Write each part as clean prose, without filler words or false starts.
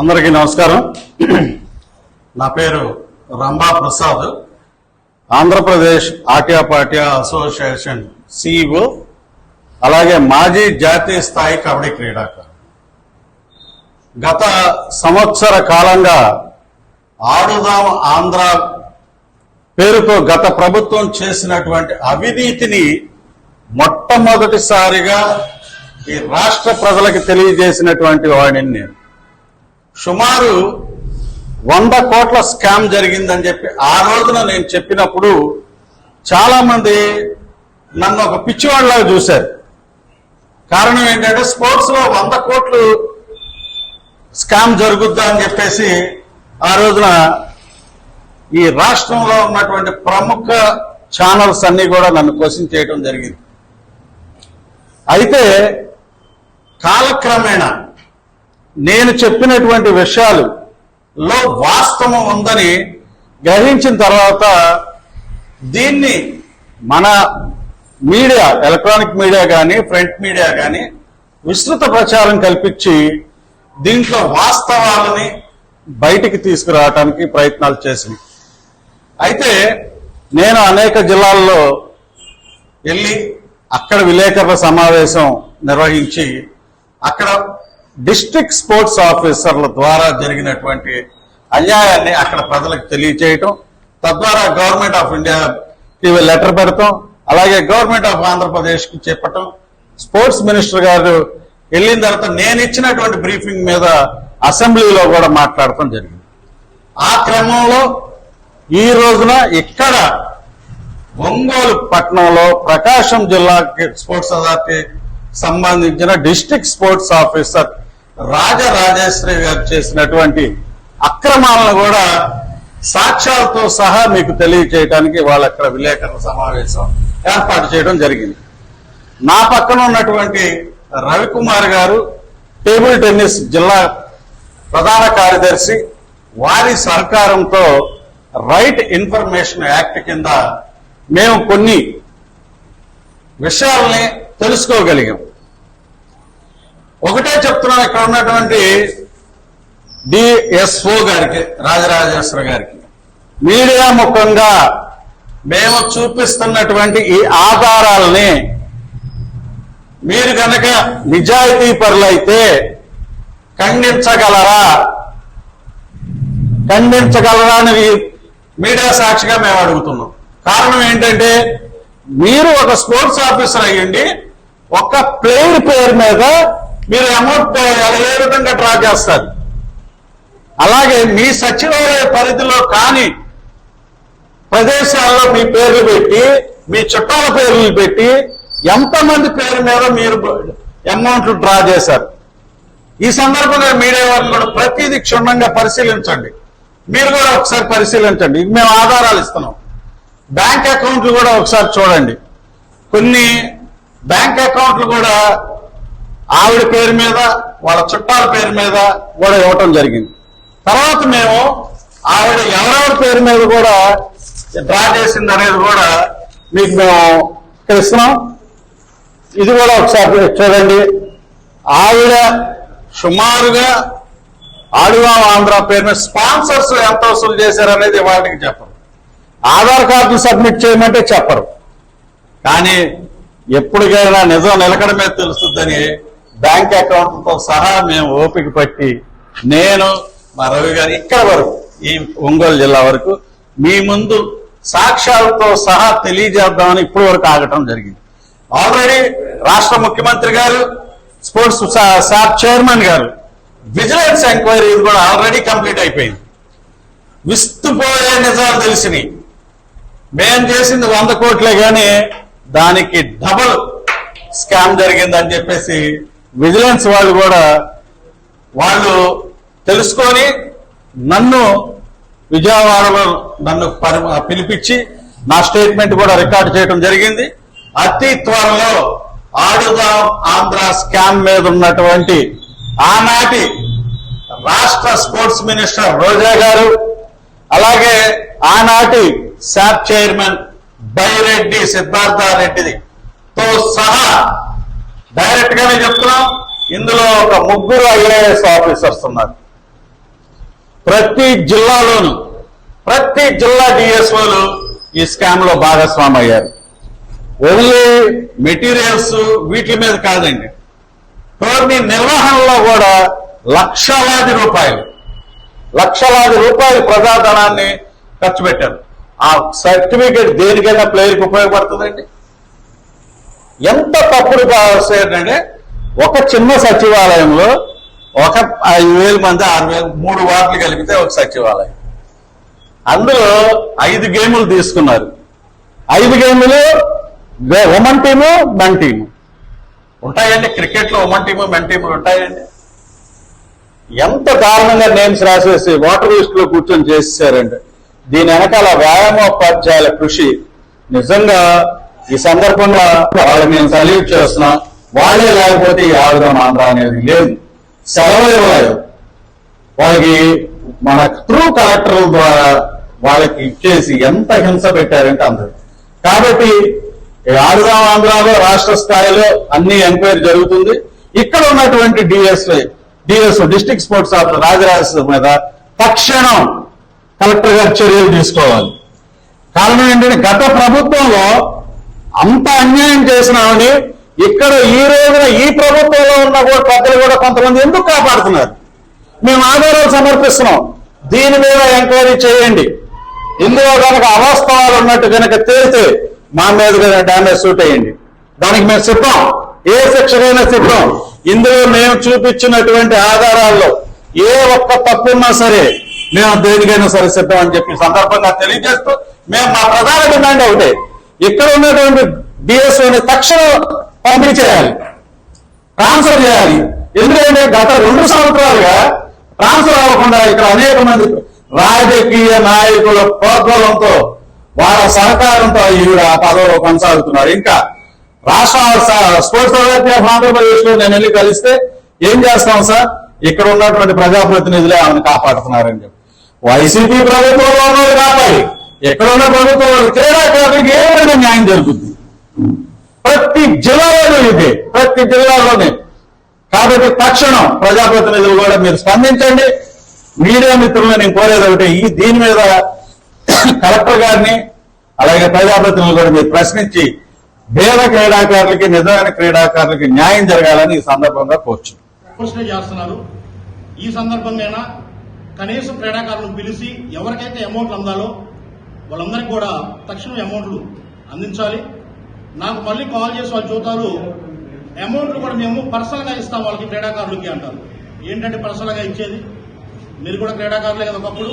అందరికీ నమస్కారం. నా పేరు రంభా ప్రసాద్, ఆంధ్రప్రదేశ్ ఆట్యాపాట్యా అసోసియేషన్ సిఇఓ, అలాగే మాజీ జాతీయ స్థాయి కబడ్డీ క్రీడాకారు. గత సంవత్సర కాలంగా ఆడుదాం ఆంధ్ర పేరుతో గత ప్రభుత్వం చేసినటువంటి అవినీతిని మొట్టమొదటిసారిగా ఈ రాష్ట్ర ప్రజలకు తెలియజేసినటువంటి వాడిని నేను. సుమారు 100 కోట్ల స్కామ్ జరిగిందని చెప్పి ఆ రోజున నేను చెప్పినప్పుడు చాలా మంది నన్ను ఒక పిచ్చివాళ్ళలాగా చూశారు. కారణం ఏంటంటే స్పోర్ట్స్ లో 100 కోట్లు స్కామ్ జరుగుద్దా అని చెప్పేసి ఆ రోజున ఈ రాష్ట్రంలో ఉన్నటువంటి ప్రముఖ ఛానల్స్ అన్ని కూడా నన్ను క్వశ్చన్ చేయడం జరిగింది. అయితే కాలక్రమేణా నేను చెప్పినటువంటి విషయాలలో వాస్తవం ఉందని గ్రహించిన తర్వాత దీన్ని మన మీడియా, ఎలక్ట్రానిక్ మీడియా కానీ ప్రింట్ మీడియా కానీ విస్తృత ప్రచారం కల్పించి దీంట్లో వాస్తవాలని బయటికి తీసుకురావడానికి ప్రయత్నాలు చేసింది. అయితే నేను అనేక జిల్లాల్లో వెళ్ళి అక్కడ విలేకరుల సమావేశం నిర్వహించి అక్కడ డిస్ట్రిక్ట్ స్పోర్ట్స్ ఆఫీసర్ల ద్వారా జరిగినటువంటి అన్యాయాన్ని అక్కడ ప్రజలకు తెలియచేయటం, తద్వారా గవర్నమెంట్ ఆఫ్ ఇండియాకి లెటర్ పెడతాం, అలాగే గవర్నమెంట్ ఆఫ్ ఆంధ్రప్రదేశ్కి చెప్పటం. స్పోర్ట్స్ మినిస్టర్ గారు వెళ్ళిన తర్వాత నేను ఇచ్చినటువంటి బ్రీఫింగ్ మీద అసెంబ్లీలో కూడా మాట్లాడటం జరిగింది. ఆ క్రమంలో ఈ రోజున ఇక్కడ ఒంగోలు పట్టణంలో ప్రకాశం జిల్లాకి స్పోర్ట్స్ అథారిటీ సంబంధించిన డిస్ట్రిక్ట్ స్పోర్ట్స్ ఆఫీసర్ రాజరాజేశ్వరి గారు చేసినటువంటి అక్రమాలను కూడా సాక్ష్యాలతో సహా మీకు తెలియచేయడానికి వాళ్ళు అక్కడ విలేకరుల సమావేశం ఏర్పాటు చేయడం జరిగింది. నా పక్కన ఉన్నటువంటి రవికుమార్ గారు టేబుల్ టెన్నిస్ జిల్లా ప్రధాన కార్యదర్శి, వారి సహకారంతో రైట్ ఇన్ఫర్మేషన్ యాక్ట్ కింద మేము కొన్ని విషయాల్ని తెలుసుకోగలిగాం. ఒకటే చెప్తున్నాం, ఇక్కడ ఉన్నటువంటి డిఎస్ఓ గారికి, రాజరాజేశ్వర గారికి, మీడియా ముఖంగా మేము చూపిస్తున్నటువంటి ఈ ఆధారాలని మీరు కనుక నిజాయితీ పరులైతే ఖండించగలరా అని మీడియా సాక్షిగా మేము అడుగుతున్నాం. కారణం ఏంటంటే మీరు ఒక స్పోర్ట్స్ ఆఫీసర్ అయ్యండి, ఒక ప్లేయర్ పేరు మీద మీరు అమౌంట్ ఏ విధంగా డ్రా చేస్తారు. అలాగే మీ సచివాలయ పరిధిలో కాని ప్రదేశాల్లో మీ పేర్లు పెట్టి, మీ చుట్టాల పేర్లు పెట్టి ఎంతమంది పేరు మీద మీరు అమౌంట్లు డ్రా చేశారు. ఈ సందర్భంగా మీడియా వారిని కూడా ప్రతిదీ క్షుణ్ణంగా పరిశీలించండి. మీరు కూడా ఒకసారి పరిశీలించండి. ఇది మేము ఆధారాలు ఇస్తున్నాం. బ్యాంక్ అకౌంట్లు కూడా ఒకసారి చూడండి. కొన్ని బ్యాంక్ అకౌంట్లు కూడా ఆవిడ పేరు మీద, వాళ్ళ చుట్టాల పేరు మీద కూడా ఇవ్వటం జరిగింది. తర్వాత మేము ఆవిడ ఎవరెవరి పేరు మీద కూడా డ్రా చేసింది అనేది కూడా మీకు మేము ఇస్తున్నాం. ఇది కూడా ఒకసారి చూడండి. ఆవిడ సుమారుగా ఆడుదాం ఆంధ్ర పేరు మీద స్పాన్సర్స్ ఎంత వసూలు చేశారనేది వాటికి చెప్పరు. ఆధార్ కార్డులు సబ్మిట్ చేయమంటే చెప్పరు. కానీ ఎప్పటికైనా నిజం నిలకడ మీద తెలుస్తుందని బ్యాంక్ అకౌంట్లతో సహా మేము ఓపిక పట్టి, నేను మా రవి గారు ఇక్కడ వరకు, ఈ ఒంగోలు జిల్లా వరకు మీ ముందు సాక్ష్యాలతో సహా తెలియజేద్దామని ఇప్పటి వరకు ఆగటం జరిగింది. ఆల్రెడీ రాష్ట్ర ముఖ్యమంత్రి గారు, స్పోర్ట్స్ శాప్ చైర్మన్ గారు విజిలెన్స్ ఎంక్వైరీ కూడా ఆల్రెడీ కంప్లీట్ అయిపోయింది. విస్తుపోయే నిజాలు తెలిసినాయి. మేం చేసింది 100 కోట్లే కానీ దానికి డబుల్ స్కామ్ జరిగిందని చెప్పేసి విజిలెన్స్ వాళ్ళు తెలుసుకొని నన్ను విజయవాడలో పిలిపించి నా స్టేట్మెంట్ కూడా రికార్డు చేయడం జరిగింది. అతి త్వరలో ఆడుదాం ఆంధ్ర స్కామ్ మీద ఉన్నటువంటి ఆనాటి రాష్ట్ర స్పోర్ట్స్ మినిస్టర్ రోజా గారు, అలాగే ఆనాటి శాప్ చైర్మన్ బైరెడ్డి సిద్ధార్థారెడ్డితో సహా డైరెక్ట్ గానే చెప్తున్నాం, ఇందులో ఒక 3 IAS ఆఫీసర్స్ ఉన్నారు. ప్రతి జిల్లాలోనూ ప్రతి జిల్లా డిఎస్ఓలు ఈ స్కామ్ లో భాగస్వామి అయ్యారు. ఓన్లీ మెటీరియల్స్ వీటి మీద కాదండి, టోర్నీ నిర్వహణలో కూడా లక్షలాది రూపాయలు ప్రజాధనాన్ని ఖర్చు పెట్టారు. ఆ సర్టిఫికేట్ దేనికైనా ప్లేయర్కి ఉపయోగపడుతుందండి. ఎంత తప్పుడు కావస్తాయంటే ఒక చిన్న సచివాలయంలో ఒక 5,000 మంది 6,000 3 వార్డులు కలిపితే ఒక సచివాలయం, అందులో 5 గేములు తీసుకున్నారు. 5 గేములు ఉమెన్ టీము మెన్ టీము ఉంటాయండి. క్రికెట్ లో ఉమెన్ టీము మెన్ టీములు ఉంటాయండి. ఎంత దారుణంగా నేమ్స్ రాసేసి వాటర్ లిస్ట్ లో కూర్చొని చేసేసారండి. దీని వెనకాల వ్యాయామోపాధ్యాయుల కృషి నిజంగా ఈ సందర్భంగా వాళ్ళని నేను సల్యూట్ చేస్తున్నా. వాళ్ళే లేకపోతే ఈ ఆడుదాం ఆంధ్ర అనేది లేదు. సెలవు ఇవ్వలేదు వాళ్ళకి. మన త్రూ కలెక్టర్ల ద్వారా వాళ్ళకి ఇచ్చేసి ఎంత హింస పెట్టారంటే అందరూ. కాబట్టి ఆడుదాం ఆంధ్రాలో రాష్ట్ర స్థాయిలో అన్ని ఎంక్వైరీ జరుగుతుంది. ఇక్కడ ఉన్నటువంటి DSO district sports officer Rajarajeshwari మీద తక్షణం కలెక్టర్ గారు చర్యలు తీసుకోవాలి. కారణం ఏంటంటే గత ప్రభుత్వంలో అంత అన్యాయం చేసినామని ఇక్కడ ఈ రోజున ఈ ప్రభుత్వంలో ఉన్న కూడా పెద్దలు కూడా కొంతమంది ఎందుకు కాపాడుతున్నారు? మేము ఆధారాలు సమర్పిస్తున్నాం, దీని మీద ఎంక్వైరీ చేయండి. ఇందులో కనుక అవాస్తవాలు ఉన్నట్టు కనుక తేలితే మా మీద డామేజ్ సూట్ అయ్యండి. దానికి మేము సిద్ధం, ఏ శిక్షకైనా సిద్ధం. ఇందులో మేము చూపించినటువంటి ఆధారాల్లో ఏ ఒక్క తప్పున్నా సరే మేము దేనికైనా సరే సిద్ధం అని చెప్పి సందర్భంగా తెలియజేస్తూ మేము మా ప్రధాన డిమాండ్ ఒకటే, ఇక్కడ ఉన్నటువంటి డిఎస్ఓని తక్షణం పంపిణీ చేయాలి, ట్రాన్స్ఫర్ చేయాలి. ఎందుకంటే గత 2 సంవత్సరాలుగా ట్రాన్స్ఫర్ అవ్వకుండా ఇక్కడ అనేక మంది రాజకీయ నాయకుల ప్రోద్బలంతో వాళ్ళ సహకారంతో ఈవిడ పదవిలో కొనసాగుతున్నారు. ఇంకా రాష్ట్ర స్పోర్ట్స్ అథారిటీ ఆఫ్ ఆంధ్రప్రదేశ్ లో నేను వెళ్ళి కలిస్తే ఏం చేస్తాం సార్, ఇక్కడ ఉన్నటువంటి ప్రజాప్రతినిధులే ఆమెను కాపాడుతున్నారని చెప్పి. వైసీపీ ప్రభుత్వంలో ఉన్నది కాపాడి ఎక్కడ ఉన్న ప్రభుత్వంలో క్రీడాకారులకు ఏమైనా న్యాయం జరుగుతుంది ప్రతి జిల్లాలోనే. కాబట్టి తక్షణం ప్రజాప్రతినిధులు కూడా మీరు స్పందించండి. మీడియా మిత్రులను నేను కోరేది ఒకటి, దీని మీద కలెక్టర్ గారిని అలాగే ప్రజాప్రతినిధులు కూడా మీరు ప్రశ్నించి పేద క్రీడాకారులకి నిజమైన క్రీడాకారులకి న్యాయం జరగాలని ఈ సందర్భంగా కోరుచున్నాను. చేస్తున్నారు. ఈ సందర్భంగా కనీసం క్రీడాకారులను పిలిచి ఎవరికైతే అమౌంట్లు అందాలో వాళ్ళందరికీ కూడా తక్షణం అమౌంట్లు అందించాలి. నాకు మళ్ళీ కాల్ చేసి వాళ్ళు చూస్తారు అమౌంట్లు కూడా మేము పర్సనల్ గా ఇస్తాం వాళ్ళకి క్రీడాకారులకి అంటారు. ఏంటంటే పర్సనల్ గా ఇచ్చేది? మీరు కూడా క్రీడాకారులే కదా, ఒకప్పుడు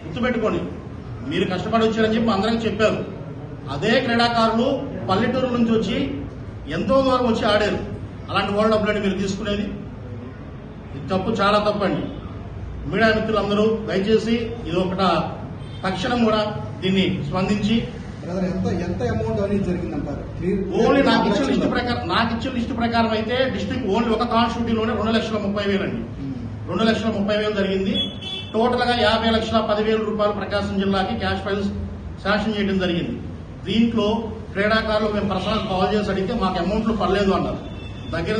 గుర్తుపెట్టుకోండి. మీరు కష్టపడి వచ్చారని చెప్పి అందరికీ చెప్పారు. అదే క్రీడాకారులు పల్లెటూరు నుంచి వచ్చి ఎంతో దూరం వచ్చి ఆడారు. అలాంటి వాళ్ళ డబ్బులంటే మీరు తీసుకునేది ఇది తప్పు, చాలా తప్పండి. మీడియా మిత్రులందరూ దయచేసి ఇది ఒకట తక్షణం కూడా దీన్ని స్పందించి ఎంత అమౌంట్ అనేది జరిగిందంటారు? ఓన్లీ నాకు ఇచ్చిన లిస్టు ప్రకారం అయితే డిస్ట్రిక్ట్ ఓన్లీ ఒక కాన్స్టిట్యూటీలోనే 2,30,000 అండి. 2,30,000 జరిగింది. టోటల్ గా 50,10,000 రూపాయలు ప్రకాశం జిల్లాకి క్యాష్ ఫైల్స్ శాంక్షన్ చేయడం జరిగింది. దీంట్లో క్రీడాకారులు మేము పర్సనల్ కాల్ చేసి అడిగితే మాకు అమౌంట్లు పడలేదు అన్నారు. దగ్గర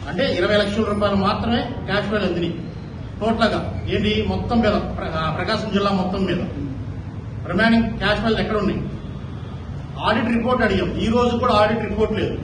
అంటే 20 లక్షల రూపాయలు మాత్రమే క్యాష్ ఫైల్ అందినాయి టోటల్ గా. ఏంటి మొత్తం మీద ప్రకాశం జిల్లా మొత్తం మీద రిమైనింగ్ క్యాష్ ఫైల్ ఎక్కడ ఉన్నాయి? ఆడిట్ రిపోర్ట్ అడిగాం, ఈ రోజు కూడా ఆడిట్ రిపోర్ట్ లేదు.